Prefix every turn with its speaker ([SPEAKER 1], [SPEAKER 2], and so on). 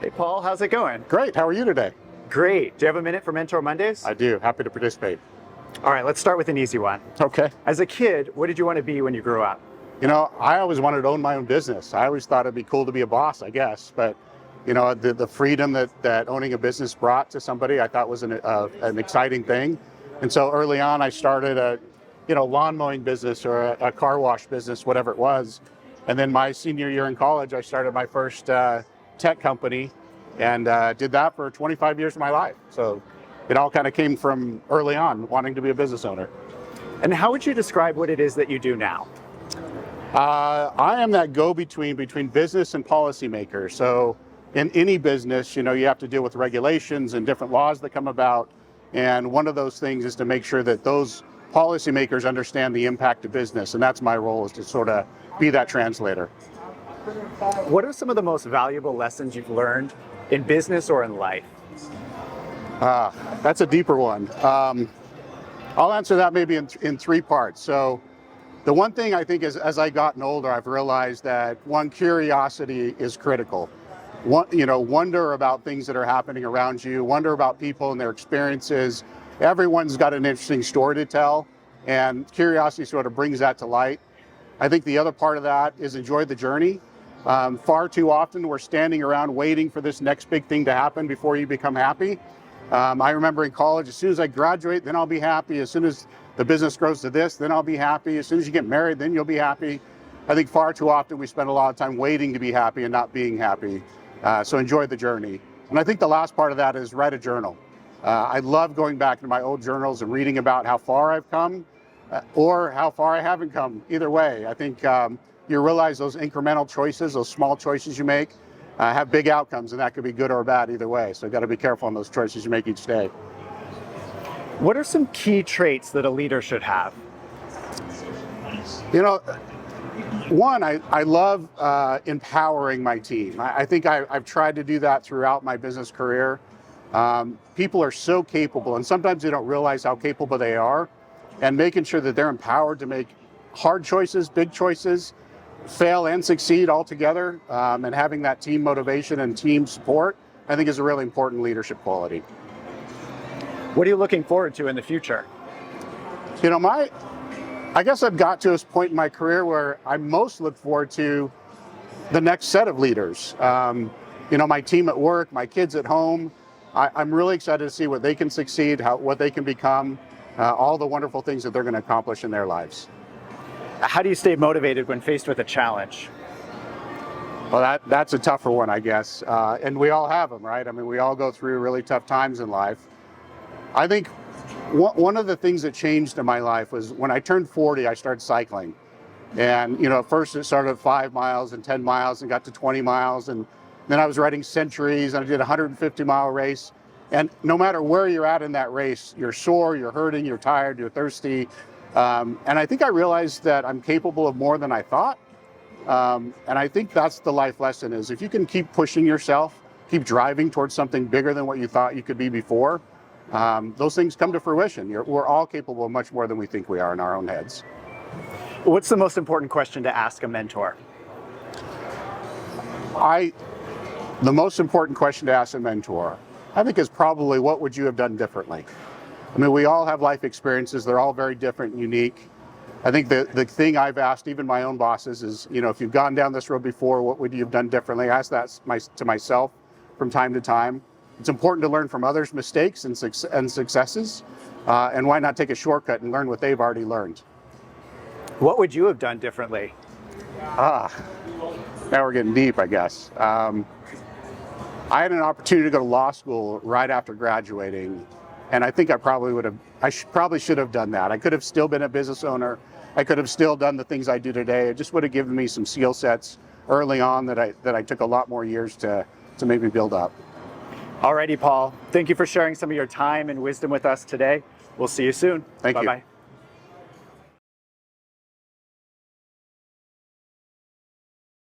[SPEAKER 1] Hey Paul, how's it going?
[SPEAKER 2] Great. How are you today?
[SPEAKER 1] Great. Do you have a minute for Mentor Mondays?
[SPEAKER 2] I do. Happy to participate.
[SPEAKER 1] All right, let's start with an easy one.
[SPEAKER 2] Okay.
[SPEAKER 1] As a kid, what did you want to be when you grew up?
[SPEAKER 2] You know, I always wanted to own my own business. I always thought it'd be cool to be a boss, I guess. But, you know, the freedom that owning a business brought to somebody, I thought was an exciting thing. And so early on, I started a, lawn mowing business or a car wash business, whatever it was. And then my senior year in college, I started my first tech company and did that for 25 years of my life. So it all kind of came from early on, wanting to be a business owner.
[SPEAKER 1] And how would you describe what it is that you do now?
[SPEAKER 2] I am that go-between between business and policymakers. So in any business, you have to deal with regulations and different laws that come about. And one of those things is to make sure that those policymakers understand the impact of business. And that's my role, is to sort of be that translator.
[SPEAKER 1] What are some of the most valuable lessons you've learned in business or in life?
[SPEAKER 2] That's a deeper one. I'll answer that maybe in three parts. So the one thing I think is, as I've gotten older, I've realized that curiosity is critical. Wonder about things that are happening around you, wonder about people and their experiences. Everyone's got an interesting story to tell, and curiosity sort of brings that to light. I think the other part of that is enjoy the journey. Far too often we're standing around waiting for this next big thing to happen before you become happy. I remember in college, as soon as I graduate, then I'll be happy. As soon as the business grows to this, then I'll be happy. As soon as you get married, then you'll be happy. I think far too often we spend a lot of time waiting to be happy and not being happy. So enjoy the journey. And I think the last part of that is write a journal. I love going back to my old journals and reading about how far I've come or how far I haven't come. Either way, I think you realize those incremental choices, those small choices you make, have big outcomes, and that could be good or bad either way. So you've got to be careful on those choices you make each day.
[SPEAKER 1] What are some key traits that a leader should have?
[SPEAKER 2] One, I love empowering my team. I think I've tried to do that throughout my business career. People are so capable, and sometimes they don't realize how capable they are, and making sure that they're empowered to make hard choices, big choices, fail and succeed all together, and having that team motivation and team support, I think is a really important leadership quality.
[SPEAKER 1] What are you looking forward to in the future?
[SPEAKER 2] I guess I've got to this point in my career where I most look forward to the next set of leaders. My team at work, my kids at home. I'm really excited to see what they can succeed, what they can become, all the wonderful things that they're going to accomplish in their lives.
[SPEAKER 1] How do you stay motivated when faced with a challenge?
[SPEAKER 2] Well, that's a tougher one, I guess. And we all have them, right? I mean, we all go through really tough times in life. I think one of the things that changed in my life was when I turned 40, I started cycling. And, at first it started at 5 miles and 10 miles and got to 20 miles. And then I was riding centuries and I did a 150-mile race. And no matter where you're at in that race, you're sore, you're hurting, you're tired, you're thirsty. And I think I realized that I'm capable of more than I thought. And I think that's the life lesson, is if you can keep pushing yourself, keep driving towards something bigger than what you thought you could be before, those things come to fruition. We're all capable of much more than we think we are in our own heads.
[SPEAKER 1] What's the most important question to ask a mentor?
[SPEAKER 2] The most important question to ask a mentor, I think, is probably, what would you have done differently? I mean, we all have life experiences. They're all very different and unique. I think the thing I've asked even my own bosses is, if you've gone down this road before, what would you have done differently? I ask that to myself from time to time. It's important to learn from others' mistakes and successes, and why not take a shortcut and learn what they've already learned?
[SPEAKER 1] What would you have done differently?
[SPEAKER 2] Now we're getting deep, I guess. I had an opportunity to go to law school right after graduating, and I think I probably should have done that. I could have still been a business owner. I could have still done the things I do today. It just would have given me some skill sets early on that I took a lot more years to maybe build up.
[SPEAKER 1] Alrighty, Paul. Thank you for sharing some of your time and wisdom with us today. We'll see you soon.
[SPEAKER 2] Thank you.
[SPEAKER 1] Bye-bye.